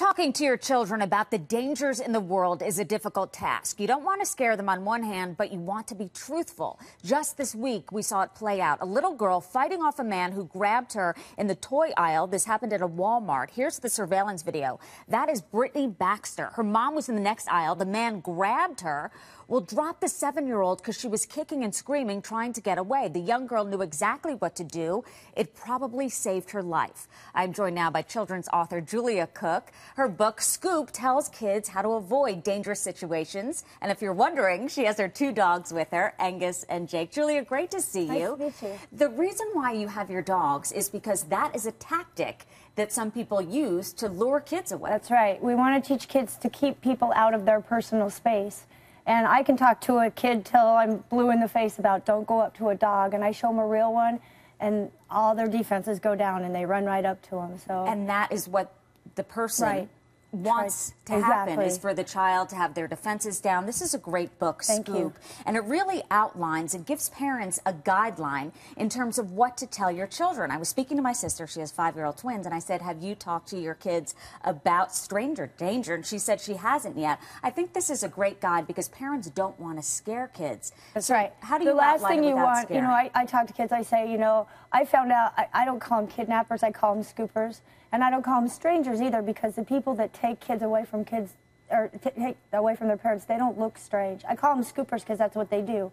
Talking to your children about the dangers in the world is a difficult task. You don't want to scare them on one hand, but you want to be truthful. Just this week, we saw it play out. A little girl fighting off a man who grabbed her in the toy aisle. This happened at a Walmart. Here's the surveillance video. That is Brittany Baxter. Her mom was in the next aisle. The man grabbed her. Well, dropped the 7-year-old because she was kicking and screaming, trying to get away. The young girl knew exactly what to do. It probably saved her life. I'm joined now by children's author Julia Cook. Her book, Scoop, tells kids how to avoid dangerous situations. And if you're wondering, she has her 2 dogs with her, Angus and Jake. Julia, great to see you. Nice to meet you. The reason why you have your dogs is because that is a tactic that some people use to lure kids away. That's right. We want to teach kids to keep people out of their personal space. And I can talk to a kid till I'm blue in the face about don't go up to a dog, and I show them a real one, and all their defenses go down, and they run right up to them. So. And that is what the person wants to happen, is for the child to have their defenses down. This is a great book, Scoop, and it really outlines and gives parents a guideline in terms of what to tell your children. I was speaking to my sister, she has 5-year-old twins, and I said, have you talked to your kids about stranger danger? And she said she hasn't yet. I think this is a great guide because parents don't want to scare kids. That's right. How do you outline it without scaring? The last thing you want, scaring? you know, I talk to kids, I say, you know, I found out, I don't call them kidnappers, I call them scoopers. And I don't call them strangers either, because the people that take kids away from kids, or take away from their parents, they don't look strange. I call them scoopers because that's what they do.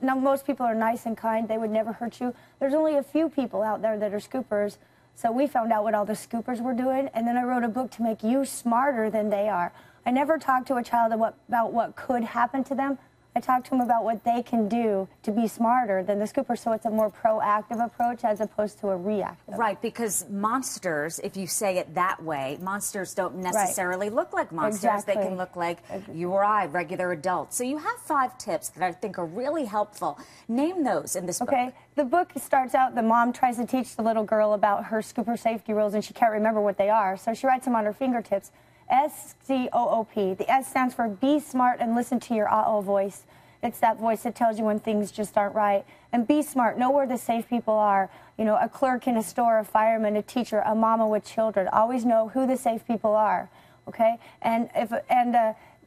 Now, most people are nice and kind. They would never hurt you. There's only a few people out there that are scoopers. So we found out what all the scoopers were doing, and then I wrote a book to make you smarter than they are. I never talk to a child about what could happen to them. I talk to them about what they can do to be smarter than the scooper, so it's a more proactive approach as opposed to a reactive. Right, because monsters, if you say it that way, monsters don't necessarily look like monsters. Exactly. They can look like you or I, regular adults. So you have 5 tips that I think are really helpful. Name those in this book. Okay, the book starts out, the mom tries to teach the little girl about her scooper safety rules, and she can't remember what they are, so she writes them on her fingertips. S-C-O-O-P. The S stands for be smart and listen to your uh-oh voice. It's that voice that tells you when things just aren't right. And be smart. Know where the safe people are. You know, a clerk in a store, a fireman, a teacher, a mama with children. Always know who the safe people are. Okay? And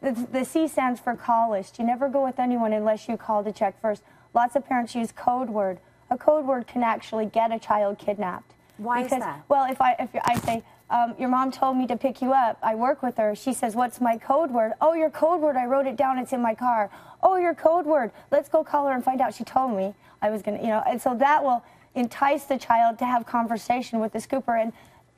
the C stands for call list. You never go with anyone unless you call to check first. Lots of parents use code word. A code word can actually get a child kidnapped. Why is that? Well, if I say, your mom told me to pick you up. I work with her. She says, what's my code word? Oh, your code word. I wrote it down. It's in my car. Oh, your code word. Let's go call her and find out. She told me I was going to, you know, and so that will entice the child to have conversation with the scooper. And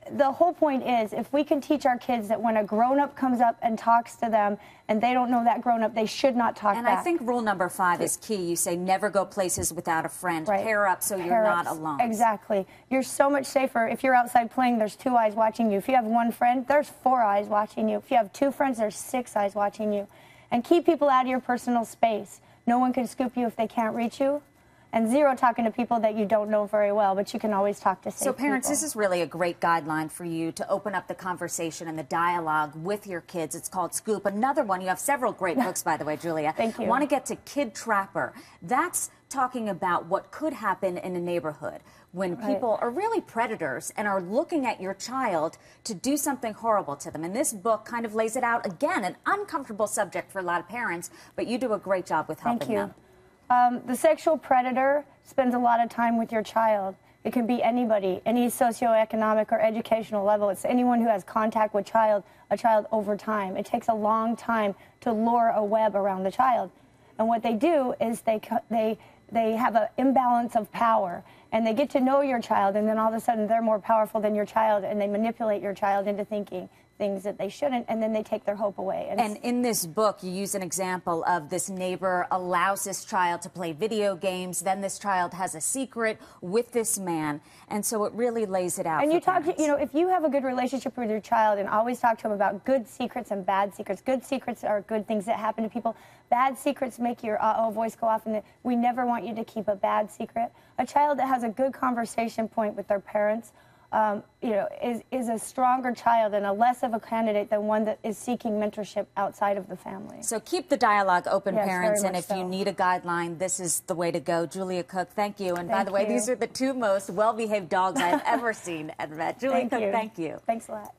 the whole point is, if we can teach our kids that when a grown-up comes up and talks to them and they don't know that grown-up, they should not talk back. And I think rule number 5 is key. You say never go places without a friend. Right. Pair up so you're not alone. Exactly. You're so much safer. If you're outside playing, there's 2 eyes watching you. If you have 1 friend, there's 4 eyes watching you. If you have 2 friends, there's 6 eyes watching you. And keep people out of your personal space. No one can scoop you if they can't reach you. And 0 talking to people that you don't know very well, but you can always talk to safe people. So parents, this is really a great guideline for you to open up the conversation and the dialogue with your kids. It's called Scoop. Another one, you have several great books, by the way, Julia. Thank you. I want to get to Kidtrapper. That's talking about what could happen in a neighborhood when people are really predators and are looking at your child to do something horrible to them. And this book kind of lays it out, again, an uncomfortable subject for a lot of parents, but you do a great job with helping them. The sexual predator spends a lot of time with your child. It can be anybody, any socioeconomic or educational level. It's anyone who has contact with a child over time. It takes a long time to lure a web around the child. And what they do is they have an imbalance of power, and they get to know your child, and then all of a sudden they're more powerful than your child, and they manipulate your child into thinking things that they shouldn't, and then they take their hope away. And in this book, you use an example of this neighbor allows this child to play video games, then this child has a secret with this man, and so it really lays it out. And you talk to, you know, if you have a good relationship with your child, and always talk to them about good secrets and bad secrets. Good secrets are good things that happen to people. Bad secrets make your uh-oh voice go off, and we never want you to keep a bad secret. A child that has a good conversation point with their parents, you know, is a stronger child and a less of a candidate than one that is seeking mentorship outside of the family. So keep the dialogue open, yes, parents, and if you need a guideline, this is the way to go. Julia Cook, thank you. And by the way, these are the 2 most well-behaved dogs I've ever seen and met. Julia Cook, thank you. Thanks a lot.